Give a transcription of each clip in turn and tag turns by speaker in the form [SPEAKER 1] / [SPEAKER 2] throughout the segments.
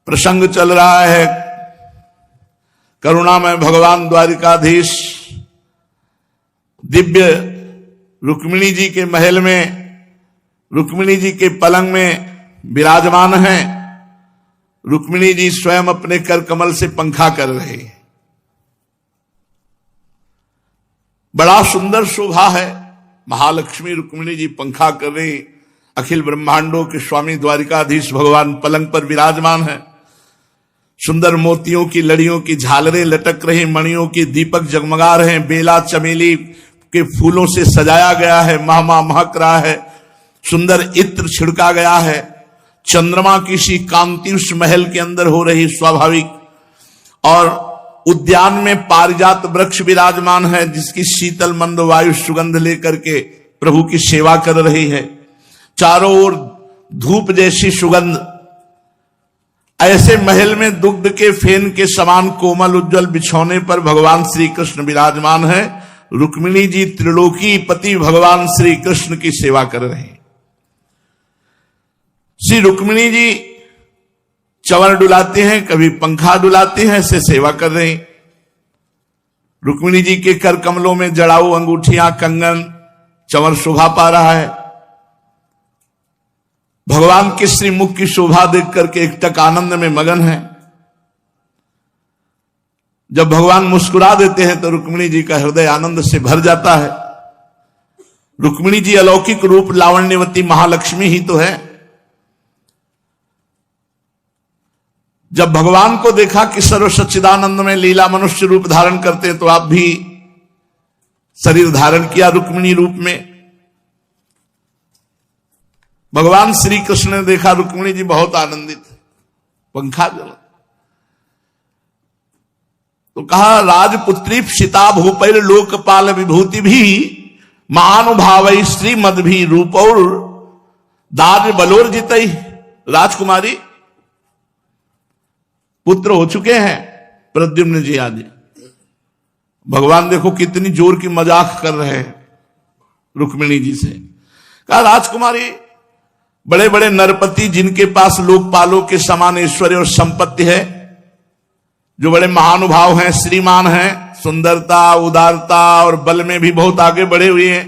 [SPEAKER 1] प्रसंग चल रहा है। करुणामय भगवान द्वारिकाधीश दिव्य रुक्मिणी जी के महल में, रुक्मिणी जी के पलंग में विराजमान हैं। रुक्मिणी जी स्वयं अपने कर कमल से पंखा कर रहे हैं। बड़ा सुंदर शोभा है। महालक्ष्मी रुक्मिणी जी पंखा कर रही, अखिल ब्रह्मांडों के स्वामी द्वारिकाधीश भगवान पलंग पर विराजमान है। सुंदर मोतियों की लड़ियों की झालरें लटक रही, मणियों की दीपक जगमगा रहे हैं, बेला चमेली के फूलों से सजाया गया है, महमा महक रहा है, सुंदर इत्र छिड़का गया है। चंद्रमा की सी कांति उस महल के अंदर हो रही स्वाभाविक। और उद्यान में पारिजात वृक्ष विराजमान है, जिसकी शीतल मंद वायु सुगंध लेकर के प्रभु की सेवा कर रही है। चारों ओर धूप जैसी सुगंध। ऐसे महल में दुग्ध के फेन के समान कोमल उज्जवल बिछौने पर भगवान श्री कृष्ण विराजमान है। रुक्मिणी जी त्रिलोकी पति भगवान श्री कृष्ण की सेवा कर रहे हैं। श्री रुक्मिणी जी चंवर डुलाते हैं, कभी पंखा डुलाते हैं, ऐसे सेवा कर रहे हैं। रुक्मिणी जी के कर कमलों में जड़ाऊ अंगूठियां, कंगन, चंवर शोभा पा रहा है। भगवान के श्रीमुख की शोभा देख करके एकटक आनंद में मगन है। जब भगवान मुस्कुरा देते हैं तो रुक्मिणी जी का हृदय आनंद से भर जाता है। रुक्मिणी जी अलौकिक रूप लावण्यवती महालक्ष्मी ही तो है। जब भगवान को देखा कि सर्व सच्चिदानंद में लीला मनुष्य रूप धारण करते हैं, तो आप भी शरीर धारण किया रुक्मिणी रूप में। भगवान श्री कृष्ण ने देखा रुक्मिणी जी बहुत आनंदित, पंखा जला तो कहा, राजपुत्री सीता भूपैर लोकपाल विभूति भी महानुभाव श्रीमद भी रूपौर दार बलोर जितई। राजकुमारी पुत्र हो चुके हैं प्रद्युम्न जी आदि। भगवान देखो कितनी जोर की मजाक कर रहे हैं रुक्मिणी जी से। कहा, राजकुमारी, बड़े बड़े नरपति जिनके पास लोकपालों के समान ऐश्वर्य और संपत्ति है, जो बड़े महानुभाव हैं, श्रीमान हैं, सुंदरता, उदारता और बल में भी बहुत आगे बढ़े हुए हैं,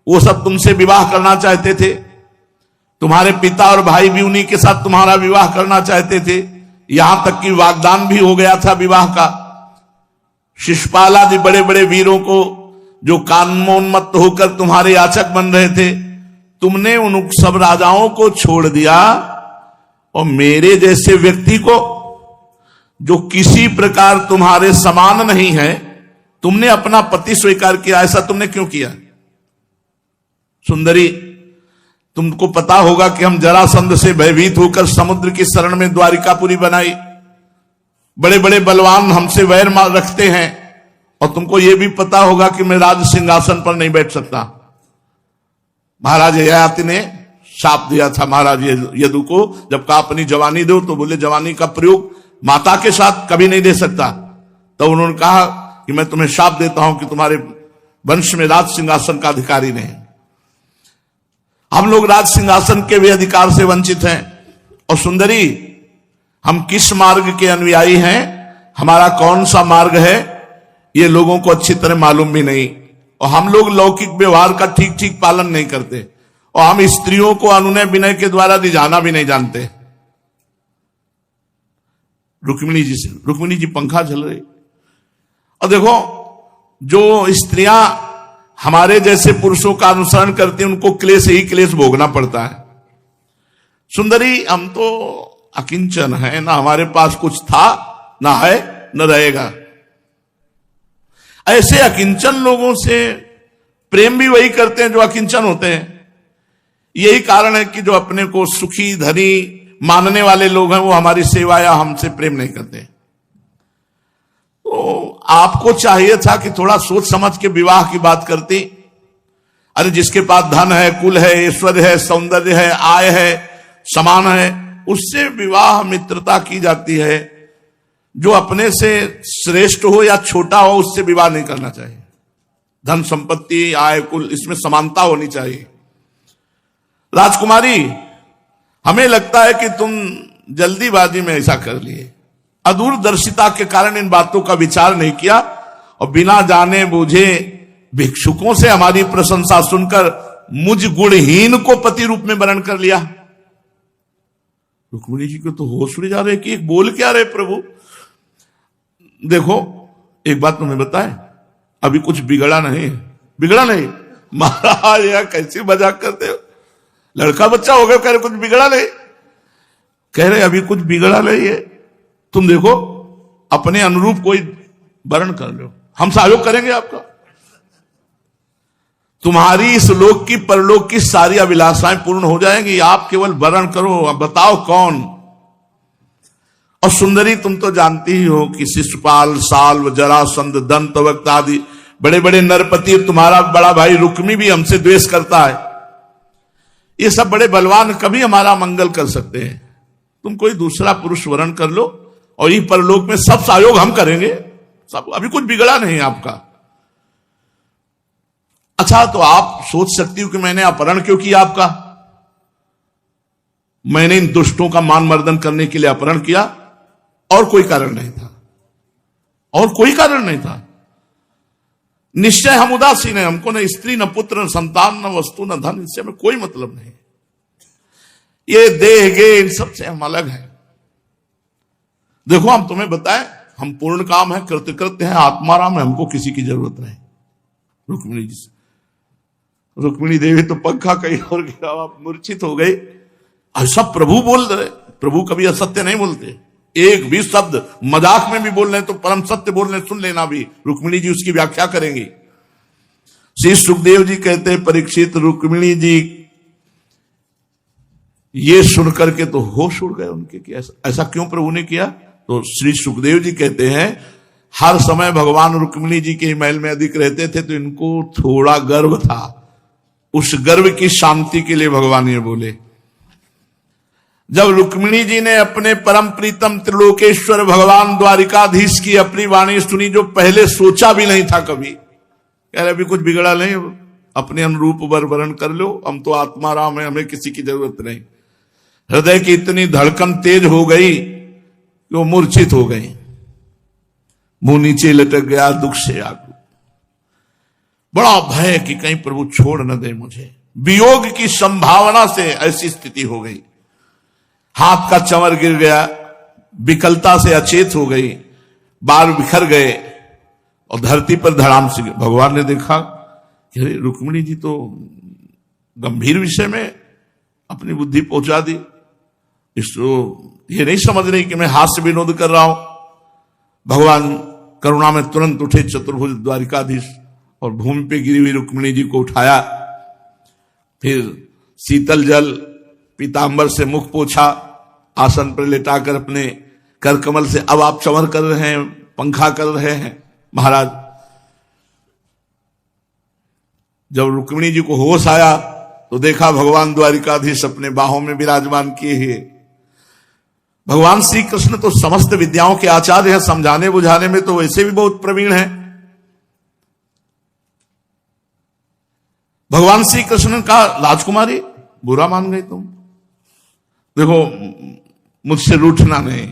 [SPEAKER 1] वो सब तुमसे विवाह करना चाहते थे। तुम्हारे पिता और भाई भी उन्हीं के साथ तुम्हारा विवाह करना चाहते थे। यहां तक कि वाग्दान भी हो गया था विवाह का। शिशुपाल आदि बड़े बड़े वीरों को, जो कामोन्मत्त होकर तुम्हारे याचक बन रहे थे, तुमने उन सब राजाओं को छोड़ दिया और मेरे जैसे व्यक्ति को, जो किसी प्रकार तुम्हारे समान नहीं है, तुमने अपना पति स्वीकार किया। ऐसा तुमने क्यों किया? सुंदरी, तुमको पता होगा कि हम जरासंध से भयभीत होकर समुद्र की शरण में द्वारिकापुरी बनाई। बड़े बड़े बलवान हमसे वैर रखते हैं, और तुमको यह भी पता होगा कि मैं राज सिंहासन पर नहीं बैठ सकता। महाराज ययाति ने शाप दिया था महाराज यदु को, जब कहा अपनी जवानी दो, तो बोले जवानी का प्रयोग माता के साथ कभी नहीं दे सकता। तो उन्होंने कहा कि मैं तुम्हें शाप देता हूं कि तुम्हारे वंश में राज सिंहासन का अधिकारी नहीं। हम लोग राज सिंहासन के भी अधिकार से वंचित हैं। और सुंदरी, हम किस मार्ग के अनुयायी हैं, हमारा कौन सा मार्ग है, ये लोगों को अच्छी तरह मालूम भी नहीं। और हम लोग लौकिक व्यवहार का ठीक ठीक पालन नहीं करते, और हम स्त्रियों को अनुनय विनय के द्वारा रिझाना भी नहीं जानते। रुक्मिणी जी पंखा झल रही। और देखो, जो स्त्रियां हमारे जैसे पुरुषों का अनुसरण करती हैं, उनको क्लेश ही क्लेश भोगना पड़ता है। सुंदरी, हम तो अकिंचन है, ना हमारे पास कुछ था, ना है, न रहेगा। ऐसे अकिंचन लोगों से प्रेम भी वही करते हैं जो अकिंचन होते हैं। यही कारण है कि जो अपने को सुखी धनी मानने वाले लोग हैं, वो हमारी सेवा या हमसे प्रेम नहीं करते। तो आपको चाहिए था कि थोड़ा सोच समझ के विवाह की बात करती। अरे जिसके पास धन है, कुल है, ऐश्वर्य है, सौंदर्य है, आय है, समान है, उससे विवाह मित्रता की जाती है। जो अपने से श्रेष्ठ हो या छोटा हो, उससे विवाह नहीं करना चाहिए। धन संपत्ति, आय, कुल, इसमें समानता होनी चाहिए। राजकुमारी, हमें लगता है कि तुम जल्दीबाजी में ऐसा कर लिए, अदूरदर्शिता के कारण इन बातों का विचार नहीं किया और बिना जाने बूझे भिक्षुकों से हमारी प्रशंसा सुनकर मुझ गुणहीन को पति रूप में वर्ण कर लिया। रुक्मिणी जी को तो होश उड़ जा रहे कि एक बोल क्या रहे प्रभु। देखो एक बात तुम्हें बताए, अभी कुछ बिगड़ा नहीं, बिगड़ा नहीं। महाराज यार कैसी मजाक करते हो, लड़का बच्चा हो गया कह रहे कुछ बिगड़ा नहीं, कह रहे अभी कुछ बिगड़ा नहीं है। तुम देखो अपने अनुरूप कोई वर्ण कर लो, हम सहयोग करेंगे आपका। तुम्हारी इस लोक की परलोक की सारी अभिलाषाएं पूर्ण हो जाएंगी, आप केवल वर्ण करो, अब बताओ कौन। और सुंदरी तुम तो जानती ही हो कि शिशुपाल, साल्व, जरासंध, दंतवक्त आदि बड़े बड़े नरपति, तुम्हारा बड़ा भाई रुक्मी भी हमसे द्वेष करता है। ये सब बड़े बलवान कभी हमारा मंगल कर सकते हैं। तुम कोई दूसरा पुरुष वर्ण कर लो और ये परलोक में सब सहयोग हम करेंगे, सब, अभी कुछ बिगड़ा नहीं आपका। अच्छा तो आप सोच सकती हो कि मैंने अपहरण क्यों किया आपका, मैंने इन दुष्टों का मान मर्दन करने के लिए अपहरण किया, और कोई कारण नहीं था, और कोई कारण नहीं था। निश्चय हम उदासीन है, हमको न स्त्री न पुत्र न संतान न वस्तु न धन, इससे हमें कोई मतलब नहीं। ये देह गे इन सब से हम अलग हैं। देखो हम तुम्हें बताएं, हम पूर्ण काम है, कृतकृत्य है, आत्माराम है, हमको किसी की जरूरत नहीं। रुक्मिणी जी से, रुक्मिणी देवी तो पंखा कहीं और गिरा, आप मूर्छित हो गई। ऐसा प्रभु बोल रहे, प्रभु कभी असत्य नहीं बोलते, एक भी शब्द मजाक में भी बोल रहे तो परम सत्य बोल रहे, सुन लेना भी। रुक्मिणी जी उसकी व्याख्या करेंगी। श्री सुखदेव जी कहते हैं, परीक्षित रुक्मिणी जी ये सुनकर के तो होश उड़ गए उनके कि ऐसा क्यों प्रभु ने किया। तो श्री सुखदेव जी कहते हैं, हर समय भगवान रुक्मिणी जी के महल में अधिक रहते थे तो इनको थोड़ा गर्व था, उस गर्व की शांति के लिए भगवान ये बोले। जब रुक्मिणी जी ने अपने परम प्रीतम त्रिलोकेश्वर भगवान द्वारिकाधीश की अपनी वाणी सुनी, जो पहले सोचा भी नहीं था कभी, कह रहे अभी कुछ बिगड़ा नहीं, अपने अनुरूप वर वर्ण कर लो, हम तो आत्माराम है, हमें किसी की जरूरत नहीं। हृदय की इतनी धड़कन तेज हो गई कि वो मूर्छित हो गई, मुंह नीचे लटक गया दुख से आगू। बड़ा भय कि कहीं प्रभु छोड़ न दे मुझे, वियोग की संभावना से ऐसी स्थिति हो गई। हाथ का चंवर गिर गया, विकलता से अचेत हो गई, बाल बिखर गए और धरती पर धड़ाम से गिरे। भगवान ने देखा कि रुक्मिणी जी तो गंभीर विषय में अपनी बुद्धि पहुंचा दी, इसको ये नहीं समझ रही कि मैं हास्य विनोद कर रहा हूं। भगवान करुणा में तुरंत उठे चतुर्भुज द्वारिकाधीश और भूमि पे गिरी हुई रुक्मिणी जी को उठाया, फिर शीतल जल पीतांबर से मुख पोछा, आसन पर लेटाकर अपने कर कमल से, अब आप चंवर कर रहे हैं, पंखा कर रहे हैं महाराज। जब रुक्मिणी जी को होश आया तो देखा भगवान द्वारिकाधीश अपने बाहों में विराजमान किए हैं। भगवान श्री कृष्ण तो समस्त विद्याओं के आचार्य हैं, समझाने बुझाने में तो वैसे भी बहुत प्रवीण हैं। भगवान श्री कृष्ण का, राजकुमारी बुरा मान गई तुम, देखो मुझसे रूठना नहीं,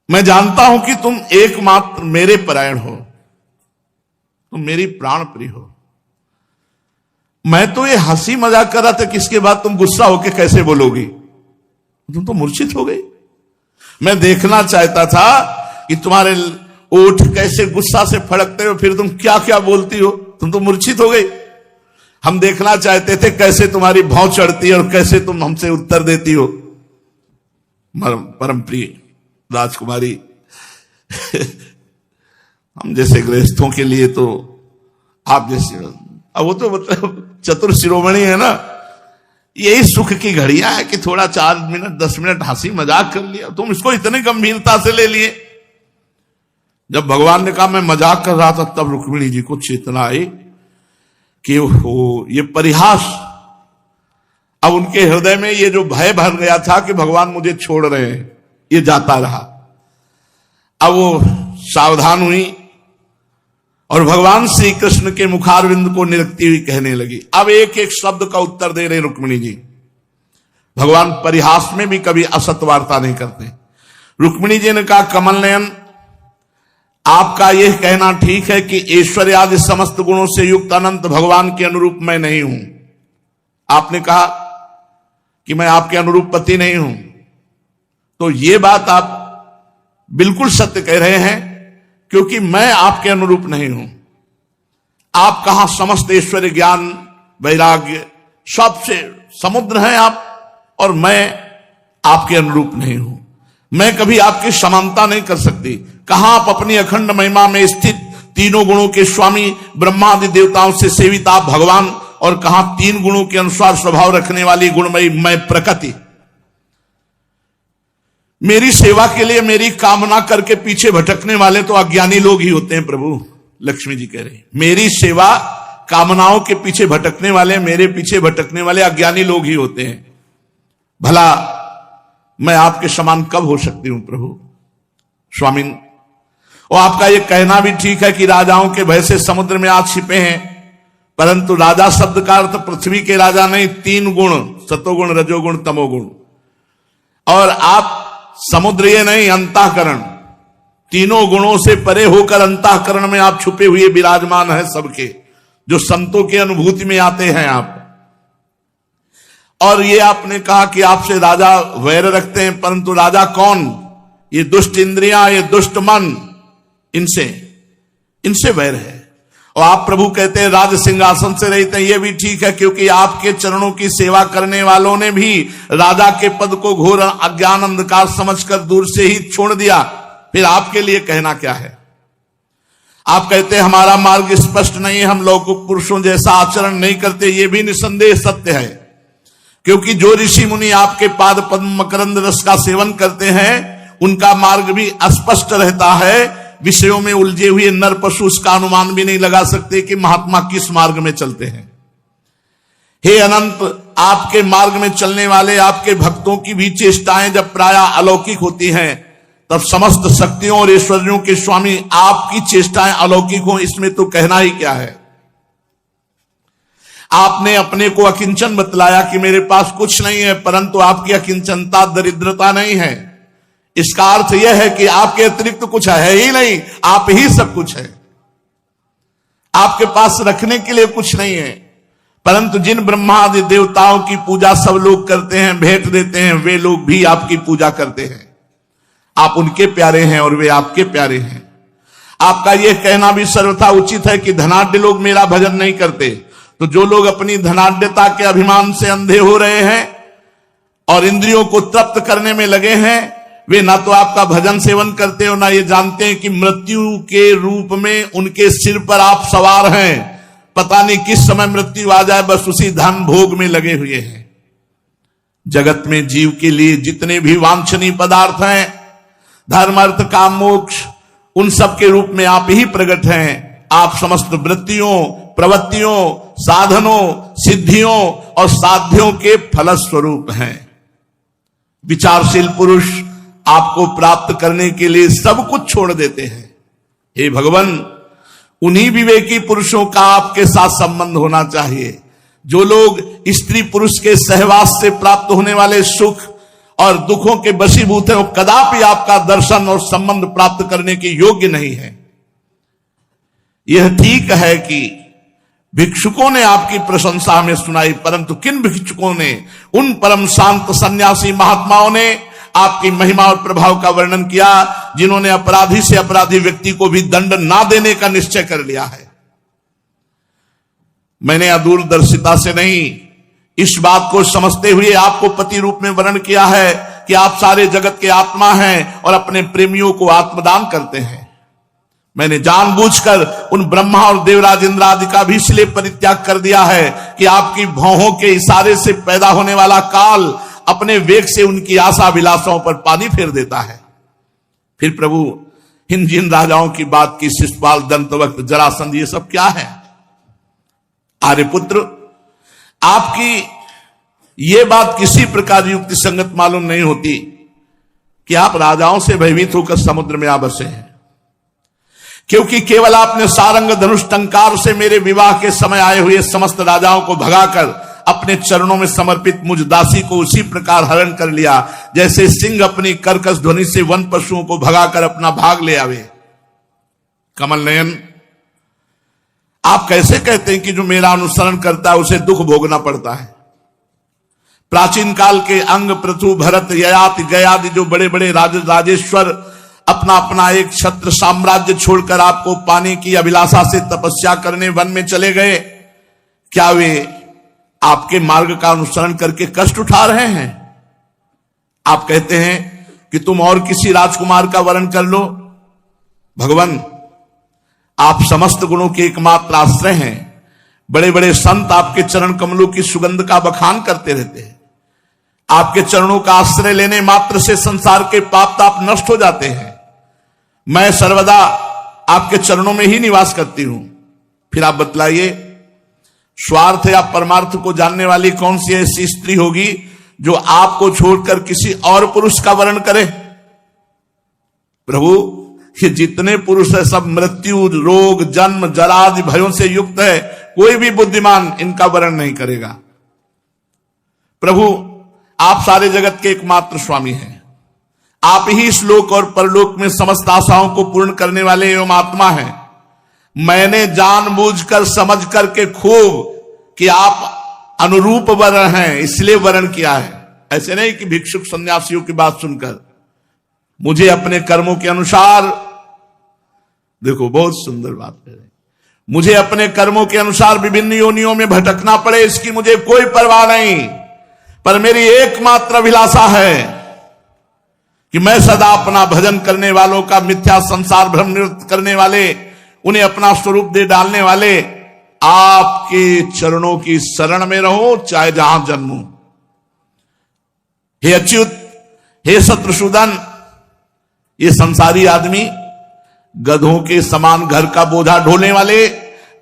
[SPEAKER 1] मैं जानता हूं कि तुम एकमात्र मेरे परायण हो, तुम मेरी प्राण प्रिय हो। मैं तो ये हंसी मजाक कर रहा था कि इसके बाद तुम गुस्सा होके कैसे बोलोगी, तुम तो मूर्छित हो गई। मैं देखना चाहता था कि तुम्हारे ओठ कैसे गुस्सा से फड़कते हो, फिर तुम क्या क्या बोलती हो, तुम तो मूर्छित हो गई। हम देखना चाहते थे कैसे तुम्हारी भौं चढ़ती है और कैसे तुम हमसे उत्तर देती हो। परम प्रिय राजकुमारी, हम जैसे गृहस्थों के लिए तो आप जैसे, अब वो तो मतलब चतुर शिरोमणि है ना, यही सुख की घड़ियां है कि थोड़ा 4 मिनट 10 मिनट हंसी मजाक कर लिया, तुम इसको इतनी गंभीरता से ले लिए। जब भगवान ने कहा मैं मजाक कर रहा था, तब रुक्मिणी जी को चेतना आई कि वो ये परिहास, अब उनके हृदय में ये जो भय भर गया था कि भगवान मुझे छोड़ रहे हैं, ये जाता रहा। अब वो सावधान हुई और भगवान श्री कृष्ण के मुखारविंद को निरखती हुई कहने लगी। अब एक एक शब्द का उत्तर दे रहे रुक्मिणी जी। भगवान परिहास में भी कभी असत्य वार्ता नहीं करते। रुक्मिणी जी ने कहा, कमल नयन, आपका यह कहना ठीक है कि ऐश्वर्य आदि समस्त गुणों से युक्त अनंत भगवान के अनुरूप मैं नहीं हूं। आपने कहा कि मैं आपके अनुरूप पति नहीं हूं, तो यह बात आप बिल्कुल सत्य कह रहे हैं, क्योंकि मैं आपके अनुरूप नहीं हूं। आप कहां समस्त ऐश्वर्य ज्ञान वैराग्य सबसे समुद्र हैं आप, और मैं आपके अनुरूप नहीं हूं। मैं कभी आपकी समानता नहीं कर सकती। कहां आप अपनी अखंड महिमा में स्थित तीनों गुणों के स्वामी ब्रह्मादि देवताओं से सेवित आप भगवान, और कहां तीन गुणों के अनुसार स्वभाव रखने वाली गुणमयी मैं प्रकृति। मेरी सेवा के लिए मेरी कामना करके पीछे भटकने वाले तो अज्ञानी लोग ही होते हैं प्रभु। लक्ष्मी जी कह रहे, मेरी सेवा कामनाओं के पीछे भटकने वाले, मेरे पीछे भटकने वाले अज्ञानी लोग ही होते हैं। भला मैं आपके समान कब हो सकती हूं प्रभु? स्वामी, और आपका यह कहना भी ठीक है कि राजाओं के भय से समुद्र में आज छिपे हैं, परंतु राजा शब्द का अर्थ पृथ्वी के राजा नहीं, तीन गुण, सतोगुण रजोगुण तमोगुण, और आप समुद्र ये नहीं, अंतःकरण, तीनों गुणों से परे होकर अंतःकरण में आप छुपे हुए विराजमान है सबके, जो संतों के अनुभूति में आते हैं आप। और ये आपने कहा कि आपसे राजा वैर रखते हैं, परंतु राजा कौन? ये दुष्ट इंद्रियां, ये दुष्ट मन, इनसे वैर है। और आप प्रभु कहते हैं राज सिंहासन से रहते हैं, ये भी ठीक है, क्योंकि आपके चरणों की सेवा करने वालों ने भी राजा के पद को घोर अज्ञान अंधकार समझकर दूर से ही छोड़ दिया। फिर आपके लिए कहना क्या है? आप कहते हैं हमारा मार्ग स्पष्ट नहीं है, हम लौकिक पुरुषों जैसा आचरण नहीं करते, ये भी निसंदेह सत्य है, क्योंकि जो ऋषि मुनि आपके पाद पद्म मकरंद रस का सेवन करते हैं, उनका मार्ग भी अस्पष्ट रहता है। विषयों में उलझे हुए नर पशु उसका अनुमान भी नहीं लगा सकते कि महात्मा किस मार्ग में चलते हैं। हे अनंत, आपके मार्ग में चलने वाले आपके भक्तों की भी चेष्टाएं जब प्रायः अलौकिक होती हैं, तब समस्त शक्तियों और ऐश्वर्यों के स्वामी आपकी चेष्टाएं अलौकिक हो, इसमें तो कहना ही क्या है। आपने अपने को अकिंचन बतलाया कि मेरे पास कुछ नहीं है, परंतु आपकी अकिंचनता दरिद्रता नहीं है। इसका अर्थ यह है कि आपके अतिरिक्त कुछ है ही नहीं, आप ही सब कुछ है। आपके पास रखने के लिए कुछ नहीं है। परंतु जिन ब्रह्मादि देवताओं की पूजा सब लोग करते हैं, भेंट देते हैं, वे लोग भी आपकी पूजा करते हैं। आप उनके प्यारे हैं और वे आपके प्यारे हैं। आपका यह कहना भी सर्वथा उचित है कि धनाढ्य लोग मेरा भजन नहीं करते। तो जो लोग अपनी धनाढ्यता के अभिमान से अंधे हो रहे हैं और इंद्रियों को तृप्त करने में लगे हैं, वे ना तो आपका भजन सेवन करते हो, ना ये जानते हैं कि मृत्यु के रूप में उनके सिर पर आप सवार हैं। पता नहीं किस समय मृत्यु आ जाए, बस उसी धन भोग में लगे हुए हैं। जगत में जीव के लिए जितने भी वांछनीय पदार्थ हैं, धर्म अर्थ काम मोक्ष, उन सब के रूप में आप ही प्रकट हैं। आप समस्त वृत्तियों, प्रवृत्तियों, साधनों, सिद्धियों और साध्यों के फलस्वरूप हैं। विचारशील पुरुष आपको प्राप्त करने के लिए सब कुछ छोड़ देते हैं। हे भगवान, उन्हीं विवेकी पुरुषों का आपके साथ संबंध होना चाहिए। जो लोग स्त्री पुरुष के सहवास से प्राप्त होने वाले सुख और दुखों के वशीभूत हैं, वो कदापि आपका दर्शन और संबंध प्राप्त करने के योग्य नहीं है। यह ठीक है कि भिक्षुकों ने आपकी प्रशंसा हमें सुनाई, परंतु किन भिक्षुकों ने? उन परम शांत सन्यासी महात्माओं ने आपकी महिमा और प्रभाव का वर्णन किया, जिन्होंने अपराधी से अपराधी व्यक्ति को भी दंड ना देने का निश्चय कर लिया है। मैंने अदूरदर्शिता से नहीं, इस बात को समझते हुए आपको पति रूप में वर्णन किया है कि आप सारे जगत के आत्मा हैं और अपने प्रेमियों को आत्मदान करते हैं। मैंने जानबूझकर उन ब्रह्मा और देवराज इंद्र आदि का भी इसलिए परित्याग कर दिया है कि आपकी भौहों के इशारे से पैदा होने वाला काल अपने वेग से उनकी आशा विलासों पर पानी फेर देता है। फिर प्रभु इन जिन राजाओं की बात की, शिशुपाल, दंतवक्त, जरासंध, ये सब क्या है? आर्यपुत्र, आपकी ये बात किसी प्रकार युक्ति संगत मालूम नहीं होती कि आप राजाओं से भयभीत होकर समुद्र में आ बसे हैं, क्योंकि केवल आपने सारंग धनुष टंकार से मेरे विवाह के समय आए हुए समस्त राजाओं को भगाकर अपने चरणों में समर्पित मुझ दासी को उसी प्रकार हरण कर लिया जैसे सिंह अपनी कर्कश ध्वनि से वन पशुओं को भगाकर अपना भाग ले आवे। कमल नयन, आप कैसे कहते हैं कि जो मेरा अनुसरण करता है उसे दुख भोगना पड़ता है? प्राचीन काल के अंग, पृथु, भरत, ययाति, गयादि जो बड़े बड़े राजेश्वर अपना अपना एक छत्र साम्राज्य छोड़कर आपको पाने की अभिलाषा से तपस्या करने वन में चले गए, क्या वे आपके मार्ग का अनुसरण करके कष्ट उठा रहे हैं? आप कहते हैं कि तुम और किसी राजकुमार का वर्ण कर लो। भगवान, आप समस्त गुणों के एकमात्र आश्रय हैं। बड़े बड़े संत आपके चरण कमलों की सुगंध का बखान करते रहते हैं। आपके चरणों का आश्रय लेने मात्र से संसार के पाप ताप नष्ट हो जाते हैं। मैं सर्वदा आपके चरणों में ही निवास करती हूं। फिर आप बतलाइए, स्वार्थ या परमार्थ को जानने वाली कौन सी ऐसी स्त्री होगी जो आपको छोड़कर किसी और पुरुष का वर्ण करे? प्रभु, ये जितने पुरुष है सब मृत्यु, रोग, जन्म, जरादि भयों से युक्त है। कोई भी बुद्धिमान इनका वर्ण नहीं करेगा। प्रभु, आप सारे जगत के एकमात्र स्वामी हैं। आप ही इस लोक और परलोक में समस्त आशाओं को पूर्ण करने वाले एवं आत्मा हैं। मैंने जानबूझकर समझ करके खूब कि आप अनुरूप वर्ण हैं इसलिए वर्ण किया है। ऐसे नहीं कि भिक्षुक सन्यासियों की बात सुनकर। मुझे अपने कर्मों के अनुसार, देखो बहुत सुंदर बात है, मुझे अपने कर्मों के अनुसार विभिन्न योनियों में भटकना पड़े इसकी मुझे कोई परवाह नहीं, पर मेरी एकमात्र अभिलाषा है कि मैं सदा अपना भजन करने वालों का मिथ्या संसार भ्रम निवृत्त करने वाले, उन्हें अपना स्वरूप दे डालने वाले आपके चरणों की शरण में रहूं, चाहे जहां जन्मूं। हे अच्युत, हे शत्रुसूदन, ये संसारी आदमी गधों के समान घर का बोझा ढोने वाले,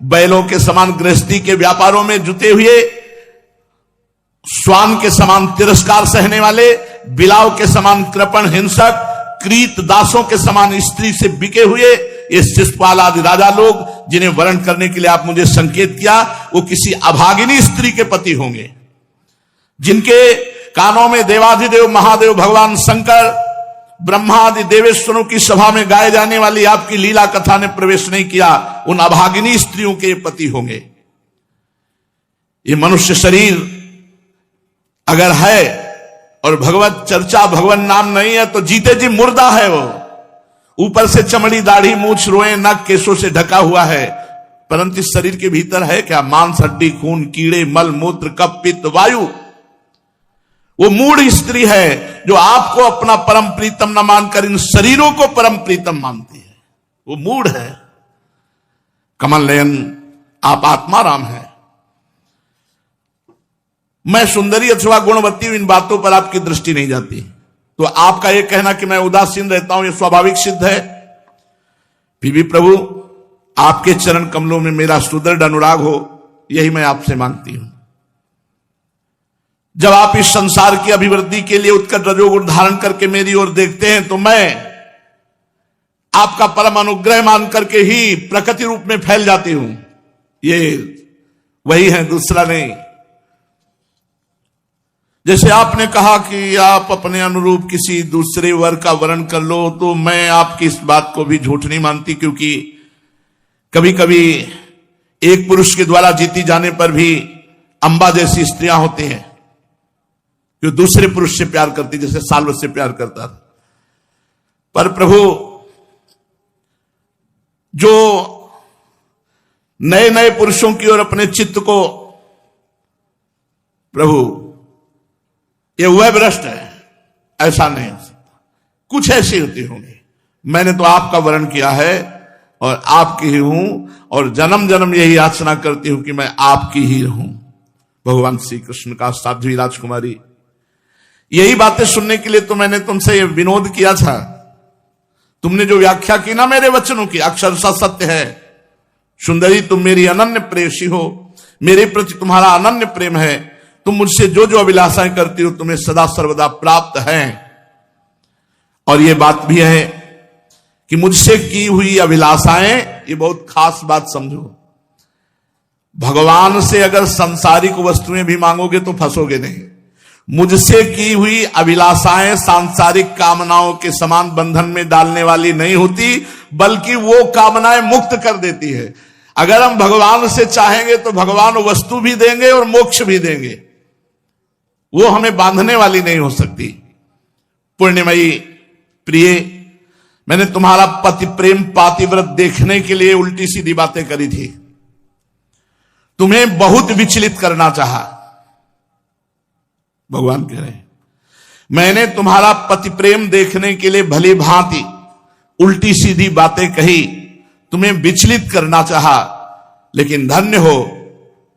[SPEAKER 1] बैलों के समान गृहस्थी के व्यापारों में जुटे हुए, श्वान के समान तिरस्कार सहने वाले, बिलाव के समान कृपण हिंसक, क्रीत दासों के समान स्त्री से बिके हुए ये शिशुपाल आदि राजा लोग जिन्हें वर्ण करने के लिए आप मुझे संकेत किया, वो किसी अभागिनी स्त्री के पति होंगे, जिनके कानों में देवाधिदेव महादेव भगवान शंकर, ब्रह्मा आदि देवेश्वरों की सभा में गाए जाने वाली आपकी लीला कथा ने प्रवेश नहीं किया। उन अभागिनी स्त्रियों के पति होंगे। ये मनुष्य शरीर अगर है और भगवत चर्चा, भगवान नाम नहीं है तो जीते जी मुर्दा है वो। ऊपर से चमड़ी, दाढ़ी, मूछ, रोए, नख, केशों से ढका हुआ है, परंतु इस शरीर के भीतर है क्या? मांस, हड्डी, खून, कीड़े, मल, मूत्र, कफ, पित्त, वायु। वो मूढ़ स्त्री है जो आपको अपना परम प्रीतम न मानकर इन शरीरों को परम प्रीतम मानती है। वो मूढ़ है। कमल नयन, आप आत्मा राम है। मैं सुंदरी अथवा गुणवती हूं, इन बातों पर आपकी दृष्टि नहीं जाती। तो आपका यह कहना कि मैं उदासीन रहता हूं, यह स्वाभाविक सिद्ध है। फिर भी प्रभु, आपके चरण कमलों में मेरा सुदृढ़ अनुराग हो, यही मैं आपसे मांगती हूं। जब आप इस संसार की अभिवृद्धि के लिए उत्कट रजोगुण धारण करके मेरी ओर देखते हैं तो मैं आपका परम अनुग्रह मान करके ही प्रकृति रूप में फैल जाती हूं। ये वही है, दूसरा नहीं। जैसे आपने कहा कि आप अपने अनुरूप किसी दूसरे वर्ग का वर्ण कर लो, तो मैं आपकी इस बात को भी झूठ नहीं मानती, क्योंकि कभी कभी एक पुरुष के द्वारा जीती जाने पर भी अंबा जैसी स्त्रियां होती हैं जो दूसरे पुरुष से प्यार करती, जैसे साल्व से प्यार करता था। पर प्रभु, जो नए नए पुरुषों की ओर अपने चित्त को, प्रभु ये वह भ्रष्ट है, ऐसा नहीं हो सकता। कुछ ऐसी होती होंगी। मैंने तो आपका वर्ण किया है और आपकी ही हूं, और जन्म जन्म यही याचना करती हूं कि मैं आपकी ही रहूं। भगवान श्री कृष्ण का साध्वी राजकुमारी, यही बातें सुनने के लिए तो मैंने तुमसे ये विनोद किया था। तुमने जो व्याख्या की ना मेरे वचनों की, अक्षरशः सत्य है। सुंदरी, तुम मेरी अनन्य प्रेयसी हो, मेरे प्रति तुम्हारा अनन्य प्रेम है। तुम मुझसे जो जो अभिलाषाएं करती हो तुम्हें सदा सर्वदा प्राप्त हैं। और ये बात भी है कि मुझसे की हुई अभिलाषाएं, ये बहुत खास बात समझो, भगवान से अगर सांसारिक वस्तुएं भी मांगोगे तो फंसोगे नहीं। मुझसे की हुई अभिलाषाएं सांसारिक कामनाओं के समान बंधन में डालने वाली नहीं होती, बल्कि वो कामनाएं मुक्त कर देती है। अगर हम भगवान से चाहेंगे तो भगवान वस्तु भी देंगे और मोक्ष भी देंगे, वो हमें बांधने वाली नहीं हो सकती। पुण्यमयी प्रिय, मैंने तुम्हारा पति प्रेम पातिव्रत देखने के लिए उल्टी सीधी बातें करी थी, तुम्हें बहुत विचलित करना चाहा। भगवान कह रहे हैं, मैंने तुम्हारा पति प्रेम देखने के लिए भली भांति उल्टी सीधी बातें कही, तुम्हें विचलित करना चाहा, लेकिन धन्य हो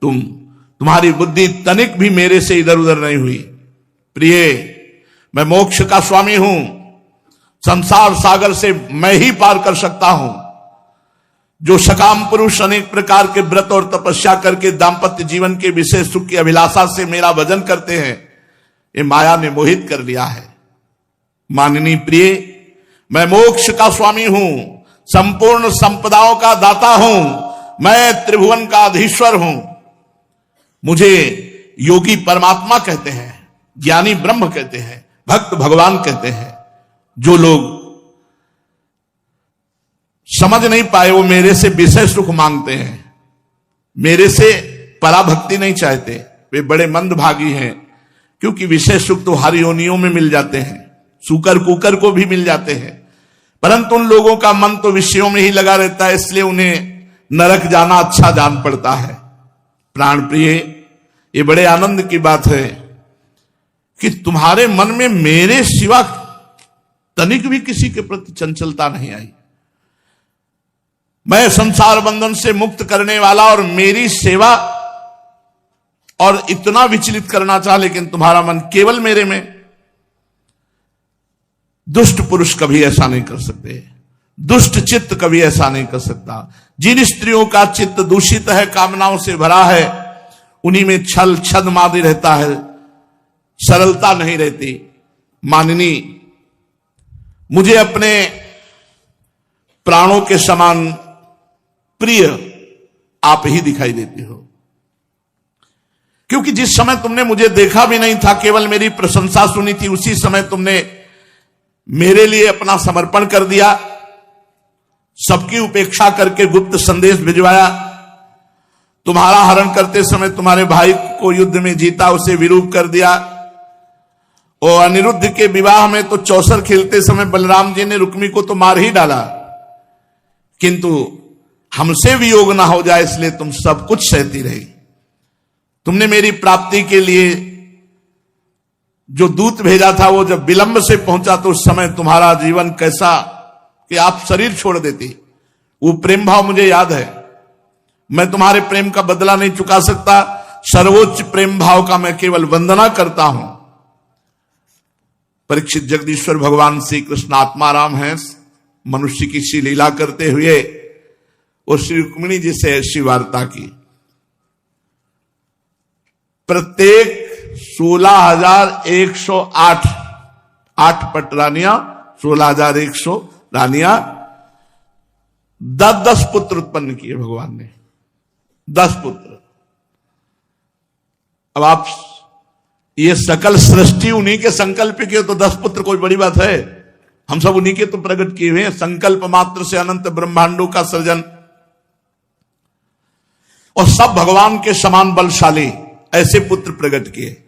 [SPEAKER 1] तुम्हारी बुद्धि तनिक भी मेरे से इधर उधर नहीं हुई। प्रिय, मैं मोक्ष का स्वामी हूं, संसार सागर से मैं ही पार कर सकता हूं। जो सकाम पुरुष अनेक प्रकार के व्रत और तपस्या करके दाम्पत्य जीवन के विशेष सुख की अभिलाषा से मेरा भजन करते हैं, ये माया ने मोहित कर लिया है। माननीय प्रिय, मैं मोक्ष का स्वामी हूं, संपूर्ण संपदाओं का दाता हूं, मैं त्रिभुवन का अधीश्वर हूं। मुझे योगी परमात्मा कहते हैं, ज्ञानी ब्रह्म कहते हैं, भक्त भगवान कहते हैं। जो लोग समझ नहीं पाए वो मेरे से विषय सुख मांगते हैं, मेरे से पराभक्ति नहीं चाहते, वे बड़े मंदभागी हैं, क्योंकि विषय सुख तो हर योनियों में मिल जाते हैं, सूकर कुकर को भी मिल जाते हैं, परंतु उन लोगों का मन तो विषयों में ही लगा रहता है, इसलिए उन्हें नरक जाना अच्छा जान पड़ता है। प्राण प्रिय, ये बड़े आनंद की बात है कि तुम्हारे मन में मेरे सिवा तनिक भी किसी के प्रति चंचलता नहीं आई। मैं संसार बंधन से मुक्त करने वाला और मेरी सेवा और इतना विचलित करना चाह, लेकिन तुम्हारा मन केवल मेरे में। दुष्ट पुरुष कभी ऐसा नहीं कर सकते, दुष्ट चित्त कभी ऐसा नहीं कर सकता। जिन स्त्रियों का चित्त दूषित है, कामनाओं से भरा है, उन्हीं में छल छद मादी रहता है, सरलता नहीं रहती। माननी, मुझे अपने प्राणों के समान प्रिय आप ही दिखाई देती हो, क्योंकि जिस समय तुमने मुझे देखा भी नहीं था, केवल मेरी प्रशंसा सुनी थी, उसी समय तुमने मेरे लिए अपना समर्पण कर दिया, सबकी उपेक्षा करके गुप्त संदेश भिजवाया। तुम्हारा हरण करते समय तुम्हारे भाई को युद्ध में जीता, उसे विरूप कर दिया। और अनिरुद्ध के विवाह में तो चौसर खेलते समय बलराम जी ने रुक्मी को तो मार ही डाला, किंतु हमसे वियोग ना हो जाए इसलिए तुम सब कुछ सहती रही। तुमने मेरी प्राप्ति के लिए जो दूत भेजा था, वो जब विलंब से पहुंचा तो उस समय तुम्हारा जीवन कैसा कि आप शरीर छोड़ देती। वो प्रेम भाव मुझे याद है, मैं तुम्हारे प्रेम का बदला नहीं चुका सकता। सर्वोच्च प्रेम भाव का मैं केवल वंदना करता हूं। परीक्षित जगदीश्वर भगवान श्री कृष्ण आत्माराम हैं, मनुष्य की सी लीला करते हुए और श्री रुक्मिणी जी से ऐसी वार्ता की। प्रत्येक 16,108 8 पट रानियां, 16,100 रानियां, 10 पुत्र उत्पन्न किए भगवान ने, 10 पुत्र। अब आप ये सकल सृष्टि उन्हीं के संकल्प की हो तो 10 पुत्र कोई बड़ी बात है? हम सब उन्हीं के तो प्रकट किए हुए हैं। संकल्प मात्र से अनंत ब्रह्मांडों का सृजन, और सब भगवान के समान बलशाली, ऐसे पुत्र प्रकट किए।